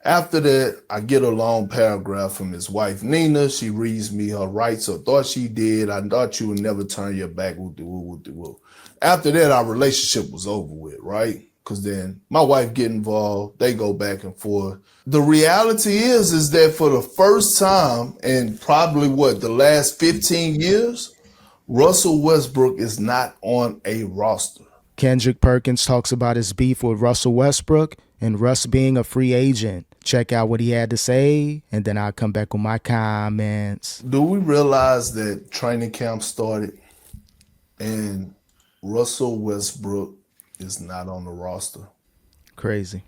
After that, I get a long paragraph from his wife, Nina. She reads me her rights, or thought she did. I thought you would never turn your back. Woo. After that, our relationship was over with, right? Because then my wife get involved. They go back and forth. The reality is that for the first time in probably the last 15 years, Russell Westbrook is not on a roster. Kendrick Perkins talks about his beef with Russell Westbrook and Russ being a free agent. Check out what he had to say, and then I'll come back with my comments. Do we realize that training camp started and Russell Westbrook is not on the roster? Crazy.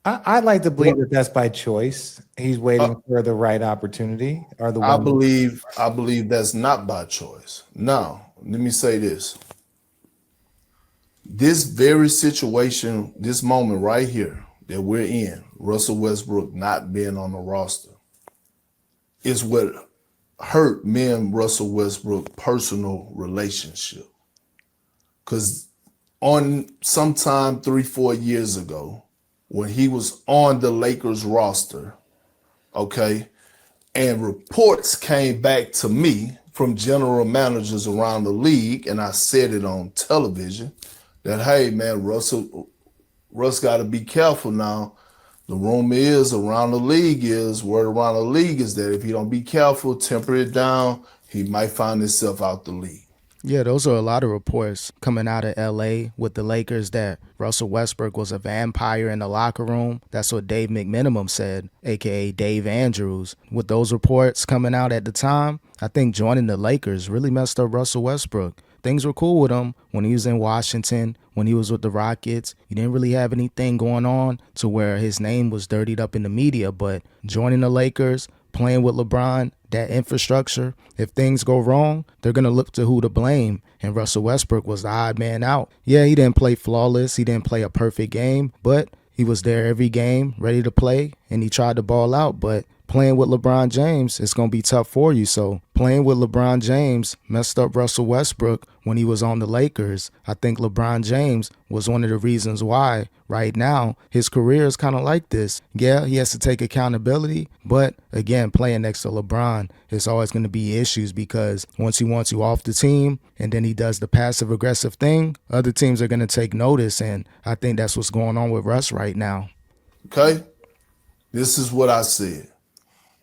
I'd like to believe that that's by choice. He's waiting for the right opportunity or the one. I believe that's not by choice. Now, let me say this. This very situation, this moment right here that we're in, Russell Westbrook not being on the roster, is what hurt me and Russell Westbrook personal relationship. Because on sometime 3-4 years ago, when he was on the Lakers roster, okay, and reports came back to me from general managers around the league, and I said it on television, that, hey, man, Russ got to be careful now. The rumor is word around the league is that if he don't be careful, temper it down, he might find himself out the league. Yeah, those are a lot of reports coming out of LA with the Lakers that Russell Westbrook was a vampire in the locker room. That's what Dave McMenamin said, aka Dave Andrews. With those reports coming out at the time, I think joining the Lakers really messed up Russell Westbrook. Things were cool with him when he was in Washington, when he was with the Rockets. He didn't really have anything going on to where his name was dirtied up in the media, but joining the Lakers, playing with LeBron, that infrastructure, if things go wrong, they're going to look to who to blame. And Russell Westbrook was the odd man out. Yeah, he didn't play flawless. He didn't play a perfect game, but he was there every game, ready to play, and he tried to ball out. But playing with LeBron James, it's going to be tough for you. So playing with LeBron James messed up Russell Westbrook when he was on the Lakers. I think LeBron James was one of the reasons why right now his career is kind of like this. Yeah, he has to take accountability, but again, playing next to LeBron, it's always going to be issues because once he wants you off the team and then he does the passive aggressive thing, other teams are going to take notice, and I think that's what's going on with Russ right now. Okay, this is what I said.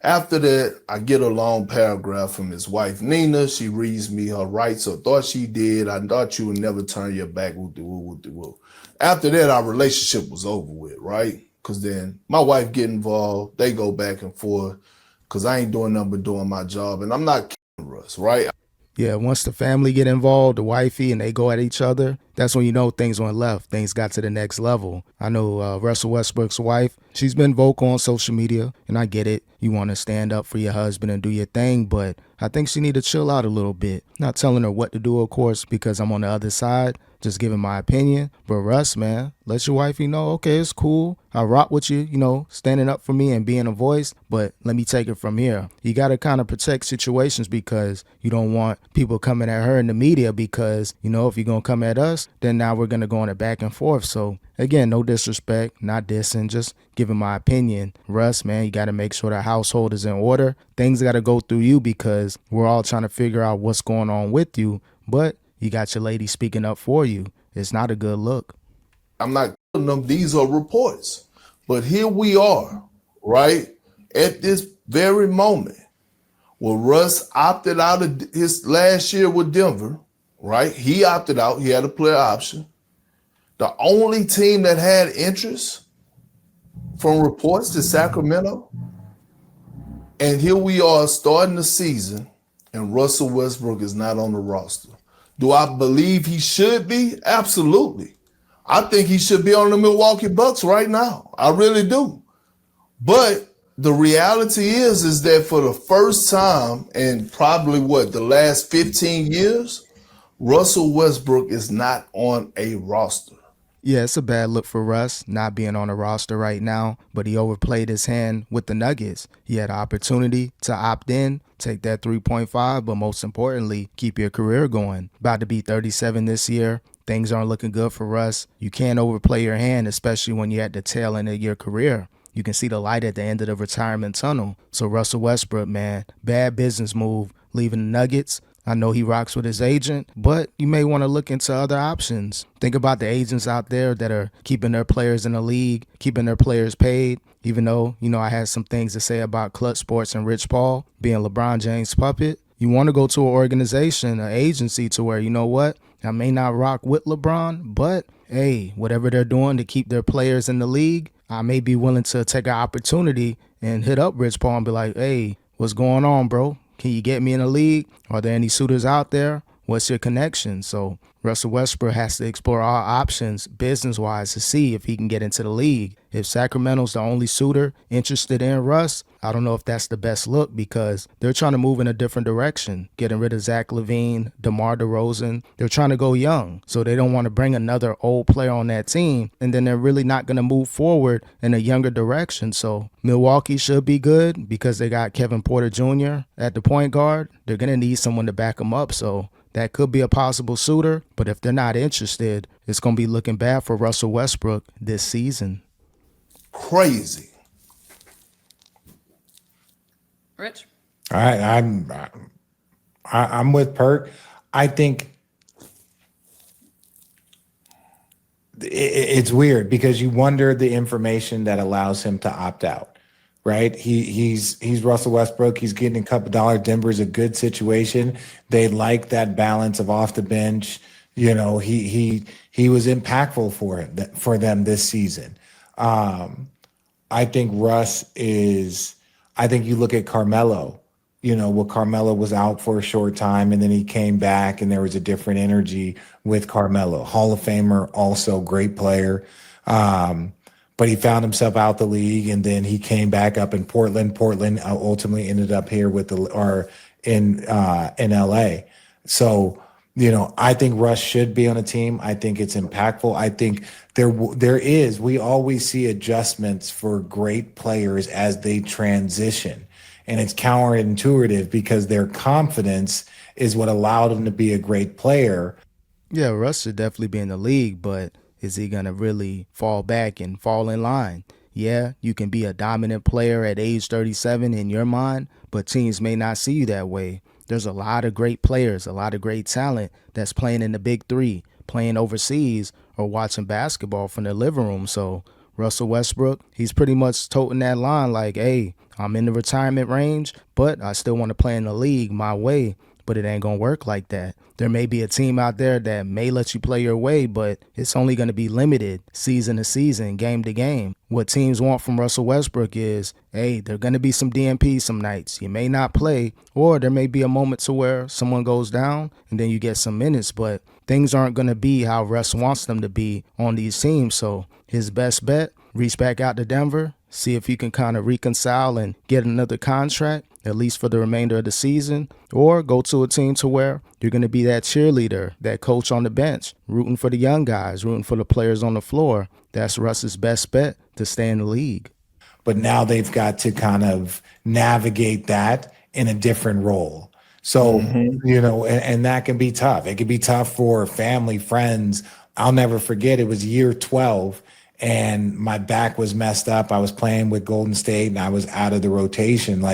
After that, I get a long paragraph from his wife, Nina. She reads me her rights, or thought she did. I thought you would never turn your back. Woo. After that, our relationship was over with, right? Because then my wife get involved. They go back and forth because I ain't doing nothing but doing my job. And I'm not kidding Russ, right? Yeah, once the family get involved, the wifey, and they go at each other, that's when you know things went left. Things got to the next level. I know Russell Westbrook's wife, she's been vocal on social media, and I get it. You want to stand up for your husband and do your thing, but I think she need to chill out a little bit. Not telling her what to do, of course, because I'm on the other side, just giving my opinion. But Russ, man, let your wifey know, okay, it's cool. I rock with you, standing up for me and being a voice, but let me take it from here. You got to kind of protect situations because you don't want people coming at her in the media because, if you're going to come at us, then now we're going to go on it back and forth. So again, no disrespect, not dissing, just giving my opinion. Russ, man, you got to make sure the household is in order. Things got to go through you because we're all trying to figure out what's going on with you, but you got your lady speaking up for you. It's not a good look. I'm not telling them these are reports, but here we are, right? At this very moment, where Russ opted out of his last year with Denver, right? He opted out. He had a player option. The only team that had interest from reports to Sacramento. And here we are starting the season, and Russell Westbrook is not on the roster. Do I believe he should be? Absolutely. I think he should be on the Milwaukee Bucks right now. I really do. But the reality is that for the first time in probably the last 15 years, Russell Westbrook is not on a roster. Yeah, it's a bad look for Russ not being on the roster right now, but he overplayed his hand with the Nuggets. He had an opportunity to opt in, take that 3.5, but most importantly, keep your career going. About to be 37 this year. Things aren't looking good for Russ. You can't overplay your hand, especially when you're at the tail end of your career. you can see the light at the end of the retirement tunnel. So Russell Westbrook, man, bad business move, leaving the Nuggets. I know he rocks with his agent, but you may want to look into other options. Think about the agents out there that are keeping their players in the league, keeping their players paid. Even though, I had some things to say about Clutch Sports and Rich Paul being LeBron James' puppet. You want to go to an organization, an agency to where, you know what, I may not rock with LeBron, but hey, whatever they're doing to keep their players in the league, I may be willing to take an opportunity and hit up Rich Paul and be like, hey, what's going on, bro? Can you get me in the league? Are there any suitors out there? What's your connection? So Russell Westbrook has to explore all options business-wise to see if he can get into the league. If Sacramento's the only suitor interested in Russ, I don't know if that's the best look because they're trying to move in a different direction, getting rid of Zach LaVine, DeMar DeRozan. They're trying to go young, so they don't want to bring another old player on that team, and then they're really not going to move forward in a younger direction. So Milwaukee should be good because they got Kevin Porter Jr. at the point guard. They're going to need someone to back them up, so that could be a possible suitor, but if they're not interested, it's going to be looking bad for Russell Westbrook this season. Crazy. Rich? All right, I'm with Perk. I think it's weird because you wonder the information that allows him to opt out. Right, he's Russell Westbrook. He's getting a couple dollars. Denver's a good situation. They like that balance of off the bench. He was impactful for them this season. I think Russ is. I think you look at Carmelo. Carmelo was out for a short time and then he came back and there was a different energy with Carmelo. Hall of Famer, also great player. But he found himself out the league, and then he came back up in Portland. Portland ultimately ended up here in LA. So, I think Russ should be on a team. I think it's impactful. I think we always see adjustments for great players as they transition. And it's counterintuitive because their confidence is what allowed them to be a great player. Yeah, Russ should definitely be in the league, but is he going to really fall back and fall in line? Yeah, you can be a dominant player at age 37 in your mind, but teams may not see you that way. There's a lot of great players, a lot of great talent that's playing in the big three, playing overseas, or watching basketball from their living room. So Russell Westbrook, he's pretty much toting that line like, hey, I'm in the retirement range, but I still want to play in the league my way. But it ain't going to work like that. There may be a team out there that may let you play your way, but it's only going to be limited season to season, game to game. What teams want from Russell Westbrook is, hey, there are going to be some DNPs some nights. You may not play, or there may be a moment to where someone goes down and then you get some minutes, but things aren't going to be how Russ wants them to be on these teams. So his best bet, reach back out to Denver, see if you can kind of reconcile and get another contract, at least for the remainder of the season, or go to a team to where you're going to be that cheerleader, that coach on the bench, rooting for the young guys, rooting for the players on the floor. That's Russ's best bet to stay in the league. But now they've got to kind of navigate that in a different role. So, and that can be tough. It can be tough for family, friends. I'll never forget, it was year 12 and my back was messed up. I was playing with Golden State and I was out of the rotation.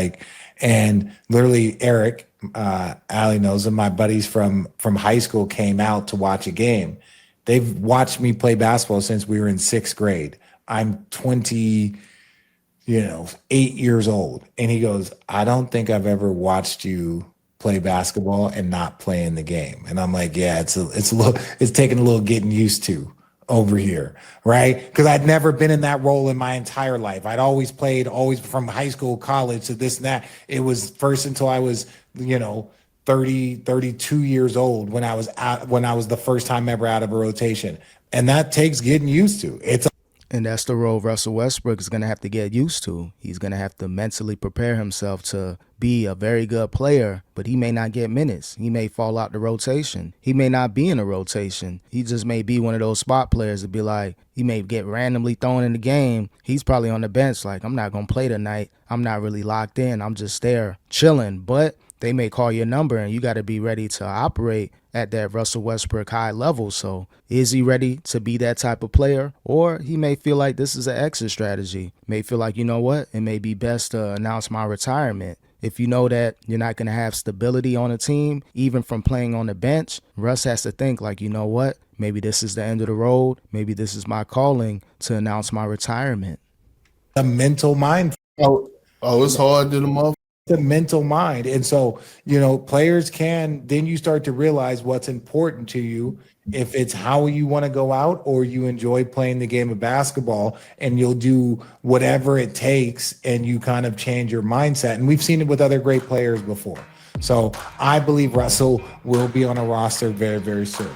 And literally Eric, Ali knows him, my buddies from high school came out to watch a game. They've watched me play basketball since we were in 6th grade. I'm 28 years old. And he goes, I don't think I've ever watched you play basketball and not play in the game. And I'm like, yeah, it's taking a little getting used to over here, right? Because I'd never been in that role in my entire life. I'd always played, always from high school, college to this and that. It was first until I was, 32 years old when I was the first time ever out of a rotation. And that takes getting used to. And that's the role Russell Westbrook is going to have to get used to. He's going to have to mentally prepare himself to be a very good player, but he may not get minutes. He may fall out the rotation. He may not be in a rotation. He just may be one of those spot players to be like, he may get randomly thrown in the game. He's probably on the bench like, I'm not going to play tonight. I'm not really locked in. I'm just there chilling. But they may call your number and you got to be ready to operate at that Russell Westbrook high level. So is he ready to be that type of player? Or he may feel like this is an exit strategy. May feel like, you know what, it may be best to announce my retirement. If you know that you're not going to have stability on a team, even from playing on the bench, Russ has to think like, you know what, maybe this is the end of the road. Maybe this is my calling to announce my retirement. A mental mind. It's hard to the motherfucker. The mental mind. And so, players then you start to realize what's important to you, if it's how you want to go out or you enjoy playing the game of basketball, and you'll do whatever it takes and you kind of change your mindset. And we've seen it with other great players before. So I believe Russell will be on a roster very, very soon.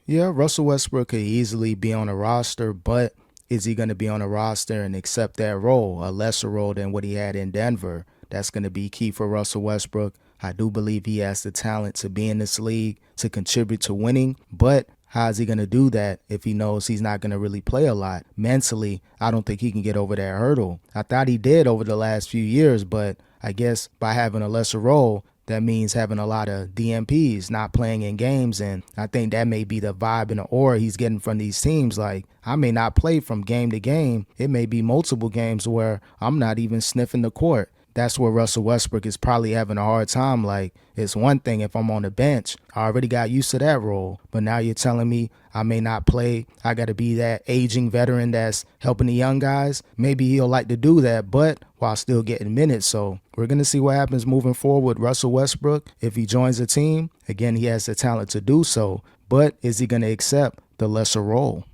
Yeah, Russell Westbrook could easily be on a roster, but is he going to be on a roster and accept that role, a lesser role than what he had in Denver? That's going to be key for Russell Westbrook. I do believe he has the talent to be in this league, to contribute to winning, but how is he going to do that if he knows he's not going to really play a lot? Mentally, I don't think he can get over that hurdle. I thought he did over the last few years, but I guess by having a lesser role, that means having a lot of DMPs, not playing in games. And I think that may be the vibe and the aura he's getting from these teams. Like, I may not play from game to game. It may be multiple games where I'm not even sniffing the court. That's where Russell Westbrook is probably having a hard time. Like, it's one thing if I'm on the bench. I already got used to that role. But now you're telling me I may not play. I got to be that aging veteran that's helping the young guys. Maybe he'll like to do that, but while still getting minutes. So we're going to see what happens moving forward with Russell Westbrook. If he joins the team, again, he has the talent to do so. But is he going to accept the lesser role?